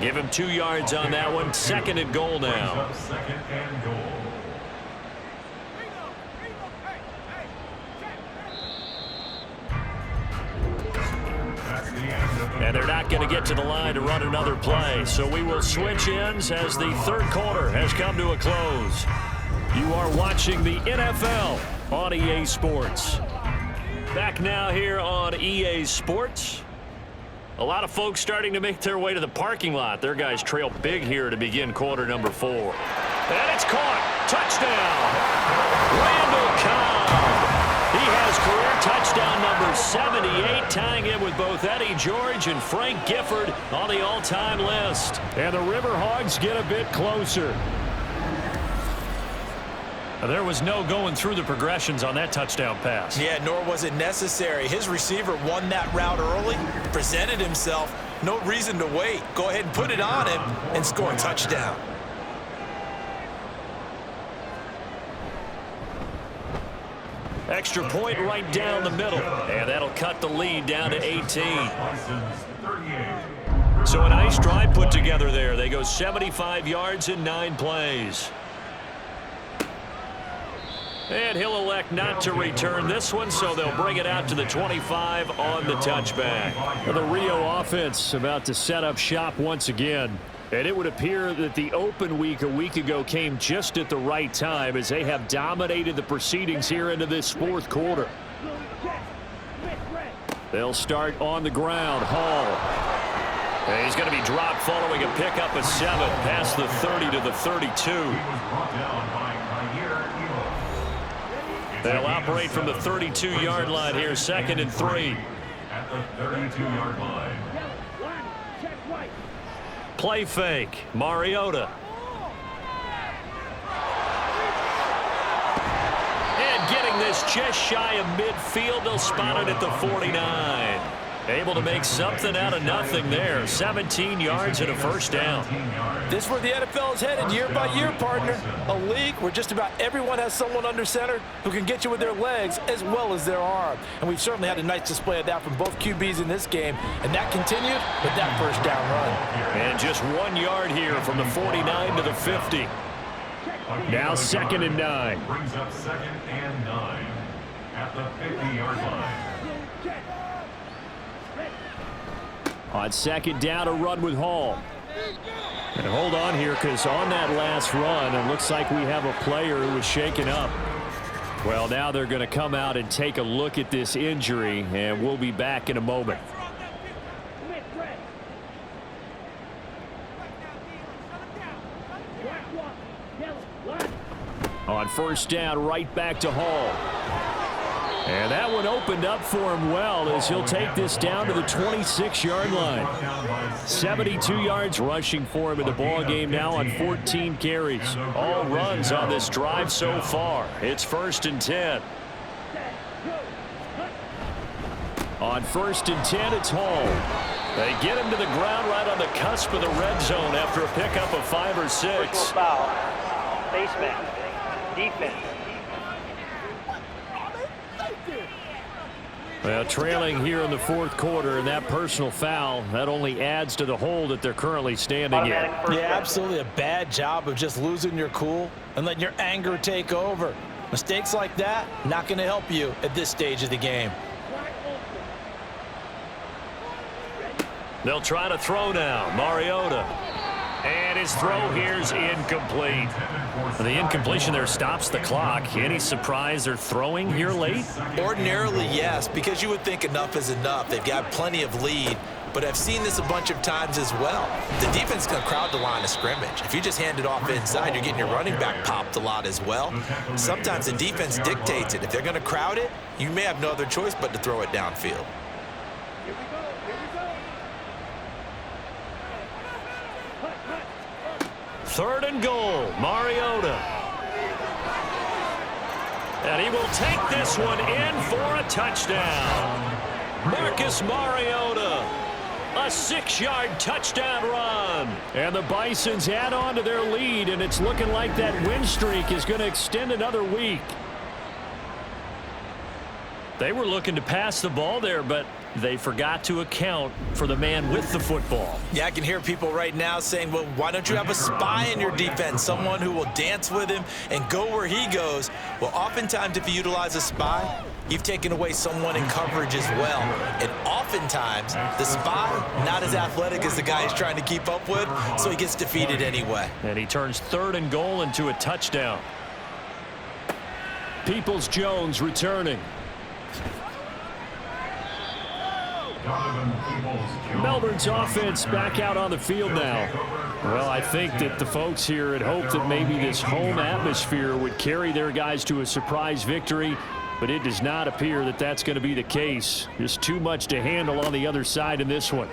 S2: Give him 2 yards on that one. 2nd and goal now.
S3: 2nd and goal.
S2: And they're not not going to get to the line to run another play. So we will switch ends as the third quarter has come to a close. You are watching the NFL on EA Sports. Back now here on EA Sports. A lot of folks starting to make their way to the parking lot. Their guys trail big here to begin quarter number 4. And it's caught. Touchdown. Randall Cobb. He has career touchdown number 78, tying him with both Eddie George and Frank Gifford on the all-time list.
S6: And the Riverhogs get a bit closer.
S4: There was no going through the progressions on that touchdown pass.
S1: Yeah, nor was it necessary. His receiver won that route early, presented himself. No reason to wait. Go ahead and put it on him and score a touchdown.
S2: Extra point right down the middle. And that'll cut the lead down to 18. So a nice drive put together there. They go 75 yards in 9 plays. And he'll elect not to return this one, so they'll bring it out to the 25 on the touchback.
S6: The Rio offense about to set up shop once again. And it would appear that the open week a week ago came just at the right time as they have dominated the proceedings here into this fourth quarter. They'll start on the ground. Hall.
S2: And he's going to be dropped following a pickup of 7 past the 30 to the 32. They'll operate from the 32-yard line here, 2nd and 3.
S3: At the 32-yard line.
S2: Play fake. Mariota. And getting this just shy of midfield, they'll spot it at the 49. Able to make something out of nothing there. 17 yards and a first down.
S1: This is where the NFL is headed year by year, partner. A league where just about everyone has someone under center who can get you with their legs as well as their arm. And we've certainly had a nice display of that from both QBs in this game. And that continued with that first down run.
S2: And just 1 yard here from the 49 to the 50.
S6: Now 2nd and 9.
S3: Brings up 2nd and 9 at the 50-yard line.
S6: On 2nd down, a run with Hall. And hold on here, because on that last run, it looks like we have a player who was shaken up. Well, now they're going to come out and take a look at this injury, and we'll be back in a moment. On 1st down, right back to Hall. And that one opened up for him well as he'll take this down to the 26-yard line. 72 yards rushing for him in the ball game now on 14 carries.
S2: All runs on this drive so far. It's 1st and 10.
S6: On 1st and 10, it's Hall.
S2: They get him to the ground right on the cusp of the red zone after a pickup of 5 or 6.
S7: Personal foul. Face mask. Defense.
S6: Well, trailing here in the fourth quarter, and that personal foul, that only adds to the hole that they're currently standing in.
S1: Yeah, absolutely a bad job of just losing your cool and letting your anger take over. Mistakes like that, not going to help you at this stage of the game.
S2: They'll try to throw now. Mariota. And his throw here's incomplete.
S4: The incompletion there stops the clock. Any surprise they're throwing here late?
S1: Ordinarily, yes, because you would think enough is enough. They've got plenty of lead, but I've seen this a bunch of times as well. The defense can crowd the line of scrimmage. If you just hand it off inside, you're getting your running back popped a lot as well. Sometimes the defense dictates it. If they're going to crowd it, you may have no other choice but to throw it downfield.
S2: 3rd and goal. Mariota. And he will take this one in for a touchdown. Marcus Mariota. A 6-yard touchdown run.
S6: And the Bisons add on to their lead, and it's looking like that win streak is going to extend another week.
S4: They were looking to pass the ball there, but they forgot to account for the man with the football.
S1: Yeah, I can hear people right now saying, well, why don't you have a spy in your defense, someone who will dance with him and go where he goes? Well, oftentimes if you utilize a spy, you've taken away someone in coverage as well. And oftentimes, the spy, not as athletic as the guy he's trying to keep up with, so he gets defeated anyway.
S4: And he turns 3rd and goal into a touchdown.
S2: Peoples-Jones returning. Melbourne's offense back out on the field now. Well, I think that the folks here had hoped that maybe this home atmosphere would carry their guys to a surprise victory, but it does not appear that that's going to be the case. Just too much to handle on the other side in this one.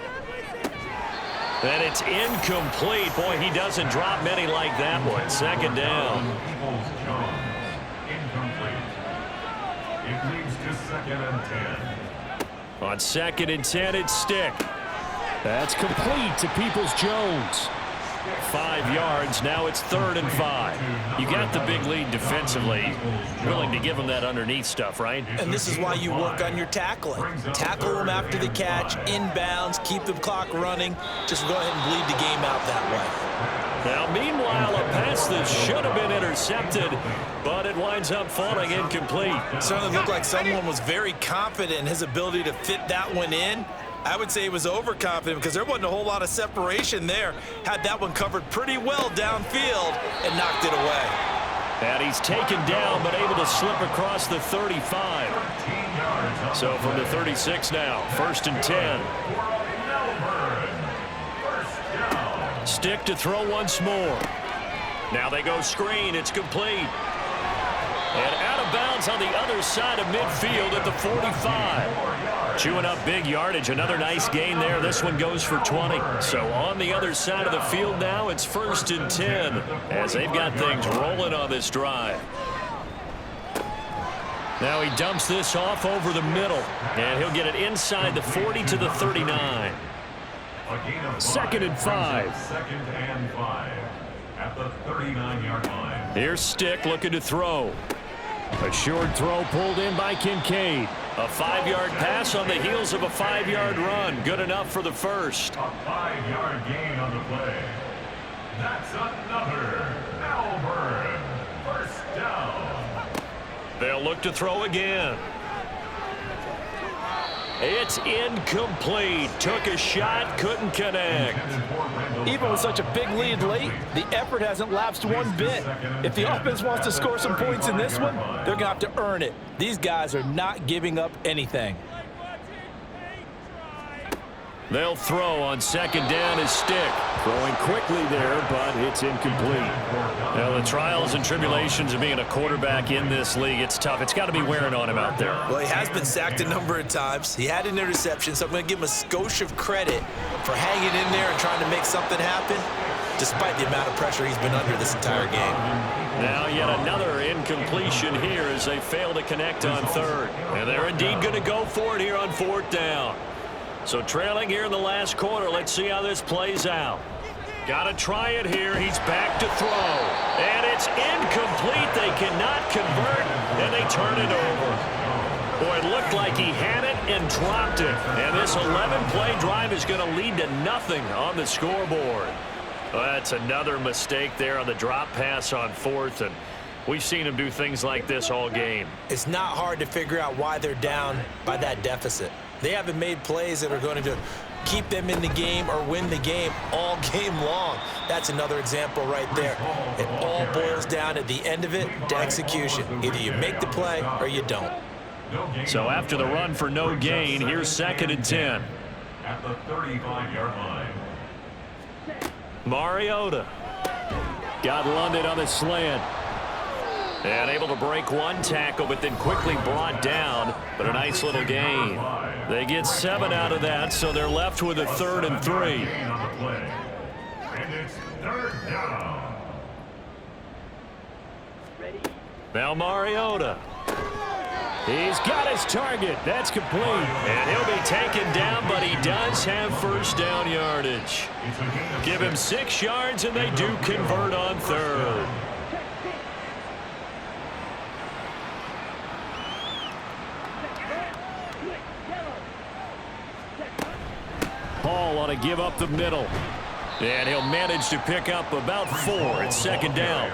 S4: And it's incomplete. Boy, he doesn't drop many like that one. 2nd down.
S3: It leads to 2nd and 10.
S2: On 2nd and 10, it's Stick. That's complete to Peoples-Jones.
S4: 5 yards. Now it's 3rd and 5. You got the big lead defensively. Willing to give him that underneath stuff, right?
S1: And this is why you work on your tackling. Tackle them after the catch, inbounds, keep the clock running. Just go ahead and bleed the game out that way.
S4: Now, meanwhile, a pass that should have been intercepted, but it winds up falling incomplete.
S1: It certainly looked like someone was very confident in his ability to fit that one in. I would say he was overconfident because there wasn't a whole lot of separation there. Had that one covered pretty well downfield and knocked it away.
S4: And he's taken down but able to slip across the 35. So from the 36 now, 1st and 10. Stick to throw once more. Now they go screen. It's complete. And out of bounds on the other side of midfield at the 45. Chewing up big yardage. Another nice gain there. This one goes for 20. So on the other side of the field now, it's 1st and 10 as they've got things rolling on this drive. Now he dumps this off over the middle, and he'll get it inside the 40 to the 39.
S2: 2nd and 5.
S3: 2nd and 5 at the 39-yard line.
S2: Here's Stick looking to throw. A short throw pulled in by Kincaid.
S4: A 5-yard pass on the heels of a 5-yard run. Good enough for the first.
S3: A 5-yard gain on the play. That's another Melbourne 1st down.
S4: They'll look to throw again. It's incomplete. Took a shot, couldn't connect.
S1: Even with such a big lead late, the effort hasn't lapsed one bit. If the offense wants to score some points in this one, they're going to have to earn it. These guys are not giving up anything.
S2: They'll throw on 2nd down as Stick. Throwing quickly there, but it's incomplete.
S4: Now, the trials and tribulations of being a quarterback in this league, it's tough. It's got to be wearing on him out there.
S1: Well, he has been sacked a number of times. He had an interception, so I'm going to give him a skosh of credit for hanging in there and trying to make something happen, despite the amount of pressure he's been under this entire game.
S4: Now yet another incompletion here as they fail to connect on 3rd. And they're indeed going to go for it here on 4th down. So trailing here in the last quarter, let's see how this plays out. Got to try it here. He's back to throw. And it's incomplete. They cannot convert, and they turn it over. Boy, it looked like he had it and dropped it. And this 11-play drive is going to lead to nothing on the scoreboard. Well, that's another mistake there on the drop pass on 4th, and we've seen him do things like this all game.
S1: It's not hard to figure out why they're down by that deficit. They haven't made plays that are going to keep them in the game or win the game all game long. That's another example right there. It all boils down at the end of it to execution. Either you make the play or you don't.
S4: So after the run for no gain, here's 2nd and 10.
S3: At the 35-yard line.
S4: Mariota
S2: Got London on the slant.
S4: and able to break one tackle, but then quickly brought down. But a nice little gain. They get 7 out of that, so they're left with a 3rd and 3.
S3: And it's 3rd down.
S4: Now Mariota.
S2: He's got his target. That's complete.
S4: And he'll be taken down, but he does have first down yardage. Give him 6 yards, and they do convert on 3rd.
S2: to give up the middle. And he'll manage to pick up about 4 at second down.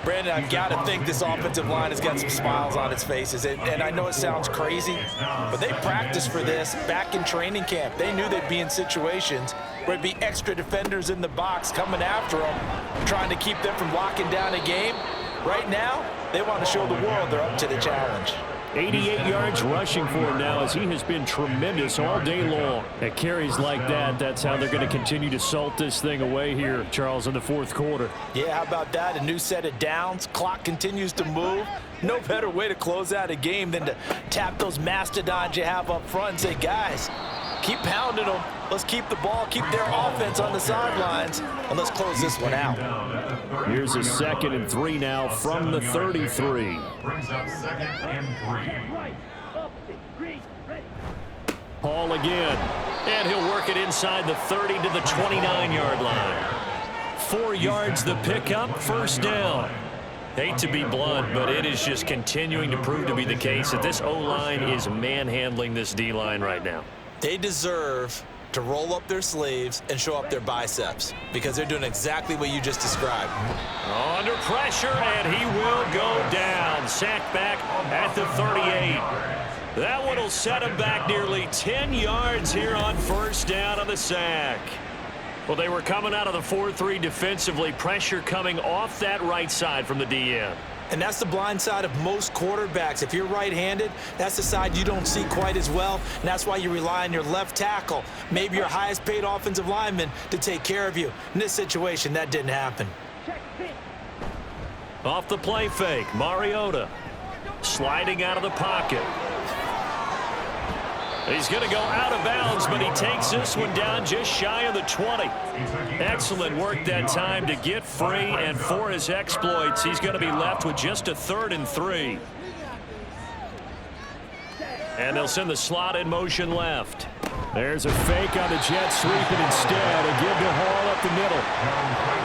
S1: Brandon, I've got to think this offensive line has got some smiles on its faces. And I know it sounds crazy, but they practiced for this back in training camp. They knew they'd be in situations where it'd be extra defenders in the box coming after them, trying to keep them from locking down a game. Right now, they want to show the world they're up to the challenge.
S6: 88 yards rushing for him now as he has been tremendous all day long. At carries like that, that's how they're going to continue to salt this thing away here, Charles, in the fourth quarter.
S1: Yeah, how about that? A new set of downs. Clock continues to move. No better way to close out a game than to tap those mastodons you have up front and say, guys, keep pounding them. Let's keep the ball, keep their offense on the sidelines, and let's close this one out.
S6: Here's a 2nd and 3 now from the 33.
S3: Brings up 2nd and 3.
S2: Paul again. And he'll work it inside the 30 to the 29-yard line. 4 yards the pickup, first down. Hate to be blunt, but it is just continuing to prove to be the case that this O-line is manhandling this D-line right now.
S1: They deserve to roll up their sleeves and show up their biceps because they're doing exactly what you just described.
S2: Under pressure, and he will go down. Sacked back at the 38. That one will set him back nearly 10 yards here on first down on the sack. Well, they were coming out of the 4-3 defensively. Pressure coming off that right side from the DN.
S1: And that's the blind side of most quarterbacks. If you're right-handed, that's the side you don't see quite as well, and that's why you rely on your left tackle, maybe your highest-paid offensive lineman, to take care of you. In this situation, that didn't happen.
S2: Off the play fake, Mariota sliding out of the pocket. He's going to go out of bounds, but he takes this one down just shy of the 20. Excellent work that time to get free, and for his exploits, he's going to be left with just a 3rd and 3. And they'll send the slot in motion left.
S6: There's a fake on the jet sweep, and instead a give to Hall up the middle.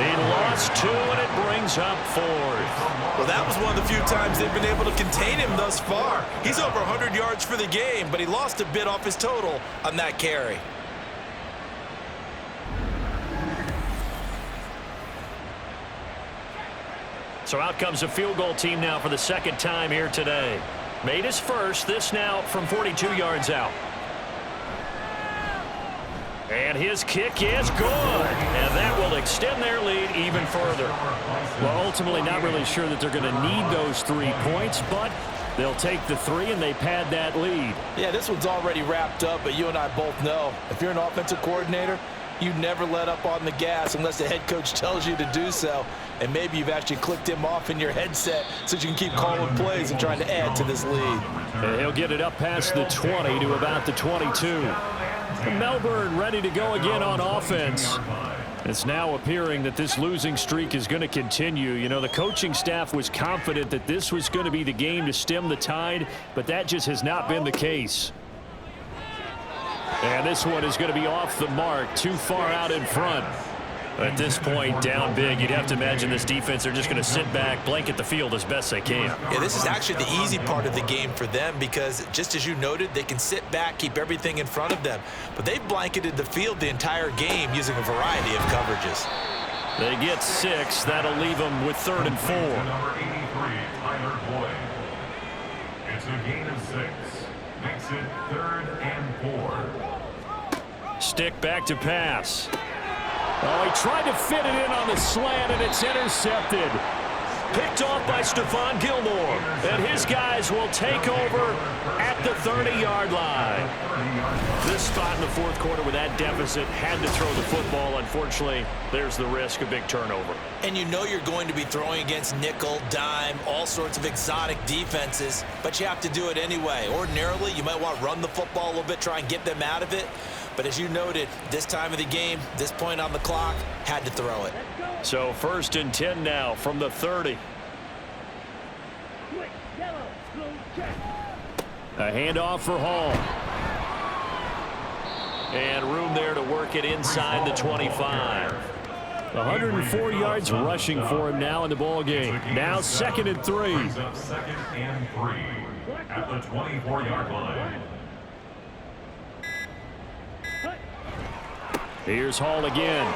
S2: He lost 2, and it brings up 4th.
S1: Well, that was one of the few times they've been able to contain him thus far. He's over 100 yards for the game, but he lost a bit off his total on that carry.
S2: So out comes a field goal team now for the 2nd time here today. Made his first, this now from 42 yards out. And his kick is good. And that will extend their lead even further.
S6: Well, ultimately not really sure that they're going to need those 3 points, but they'll take the 3 and they pad that lead.
S1: Yeah, this one's already wrapped up, but you and I both know if you're an offensive coordinator, you never let up on the gas unless the head coach tells you to do so. And maybe you've actually clicked him off in your headset so you can keep calling plays and trying to add to this lead.
S6: And he'll get it up past the 20 to about the 22. Melbourne ready to go again on offense. It's now appearing that this losing streak is going to continue. You know, the coaching staff was confident that this was going to be the game to stem the tide, but that just has not been the case. And this one is going to be off the mark, too far out in front. At this point, down big, you'd have to imagine this defense, they're just going to sit back, blanket the field as best they can.
S1: Yeah, this is actually the easy part of the game for them because, just as you noted, they can sit back, keep everything in front of them. But they've blanketed the field the entire game using a variety of coverages.
S2: They get 6. That'll leave them with 3rd and 4.
S3: Number 83, Tyler Boyd. It's a gain of 6. Makes it 3rd and 4.
S2: Stick back to pass.
S6: Oh, he tried to fit it in on the slant, and it's intercepted.
S2: Picked off by Stephon Gilmore. And his guys will take over at the 30-yard line. This spot in the fourth quarter with that deficit had to throw the football. Unfortunately, there's the risk of big turnover.
S1: And you know you're going to be throwing against nickel, dime, all sorts of exotic defenses, but you have to do it anyway. Ordinarily, you might want to run the football a little bit, try and get them out of it. But as you noted, this time of the game, this point on the clock, had to throw it.
S2: So 1st and 10 now from the 30.
S6: A handoff for Hall.
S2: And room there to work it inside the 25.
S6: 104 yards rushing for him now in the ball game. Now 2nd and 3.
S3: Brings up 2nd and 3 at the 24-yard line.
S2: Here's Hall again.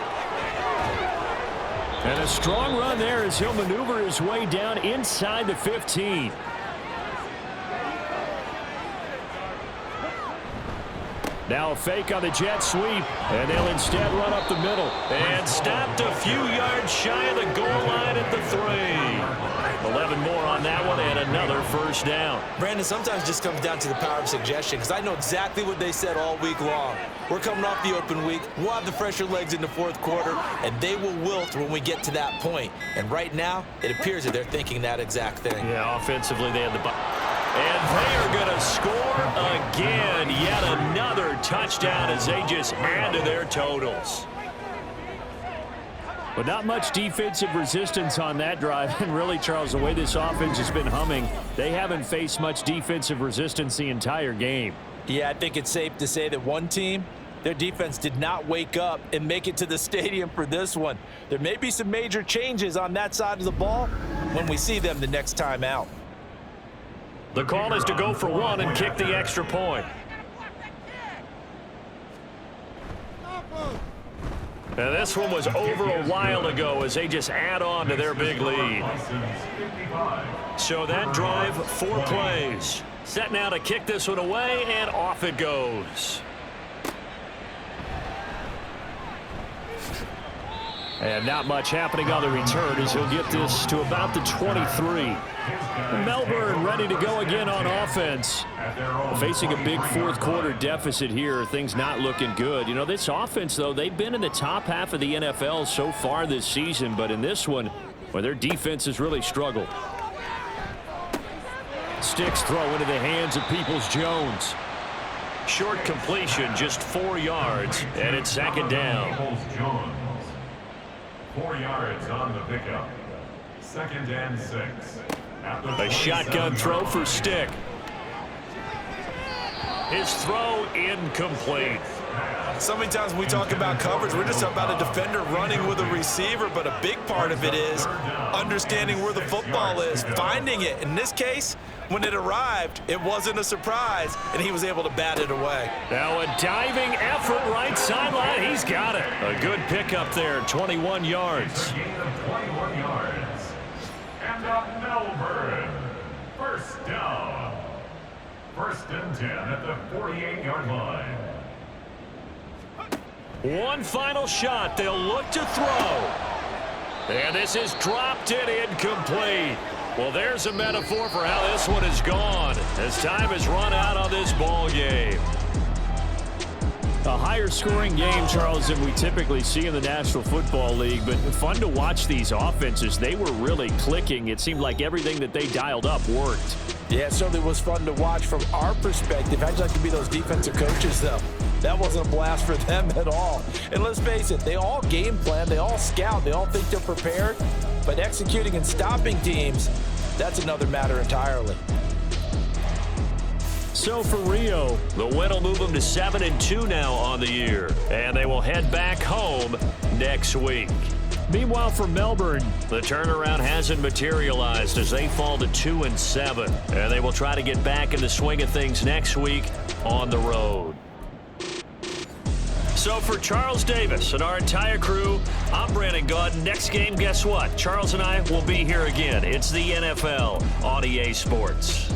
S2: And a strong run there as he'll maneuver his way down inside the 15. Now a fake on the jet sweep, and they'll instead run up the middle.
S4: And stopped a few yards shy of the goal line at the 3. 11 more on that one, and another first down.
S1: Brandon, sometimes it just comes down to the power of suggestion, because I know exactly what they said all week long. We're coming off the open week. We'll have the fresher legs in the fourth quarter, and they will wilt when we get to that point. And right now, it appears that they're thinking that exact thing.
S4: Yeah, offensively, they had the... And they are going to score again. Yet another touchdown as they just add to their totals.
S6: But not much defensive resistance on that drive. And really, Charles, the way this offense has been humming, they haven't faced much defensive resistance the entire game.
S1: Yeah, I think it's safe to say that one team, their defense did not wake up and make it to the stadium for this one. There may be some major changes on that side of the ball when we see them the next time out.
S4: The call is to go for one and kick the extra point. And this one was over a while ago as they just add on to their big lead. So that drive, 4 plays. Set now to kick this one away, and off it goes.
S2: And not much happening on the return as he'll get this to about the 23. Melbourne ready to go again on offense. Facing a big fourth quarter deficit here. Things not looking good. You know, this offense, though, they've been in the top half of the NFL so far this season. But in this one, well, their defense has really struggled. Sticks throw into the hands of Peoples-Jones.
S4: Short completion, just 4 yards, and it's second down.
S3: 4 yards on the pickup. 2nd and 6.
S4: A shotgun throw for Stick. His throw incomplete.
S1: So many times when we talk about coverage, we're just about a defender running with a receiver, but a big part of it is understanding where the football is, finding it. In this case, when it arrived, it wasn't a surprise, and he was able to bat it away.
S4: Now a diving effort right sideline. He's got it. A good pickup there, 21 yards.
S3: 21 yards. And up Melbourne. First down. 1st and 10 at the 48-yard line.
S4: One final shot. They'll look to throw. And this is dropped and incomplete. Well, there's a metaphor for how this one is gone as time has run out on this ball game.
S6: A higher scoring game, Charles, than we typically see in the National Football League, but fun to watch these offenses. They were really clicking. It seemed like everything that they dialed up worked.
S1: Yeah, it certainly was fun to watch from our perspective. How'd you like to be those defensive coaches, though? That wasn't a blast for them at all. And let's face it, they all game plan, they all scout, they all think they're prepared, but executing and stopping teams, that's another matter entirely.
S2: So for Rio,
S4: the win will move them to 7-2 now on the year, and they will head back home next week.
S2: Meanwhile, for Melbourne,
S4: the turnaround hasn't materialized as they fall to 2-7, and they will try to get back in the swing of things next week on the road. So for Charles Davis and our entire crew, I'm Brandon Gaud. Next game, guess what? Charles and I will be here again. It's the NFL on EA Sports.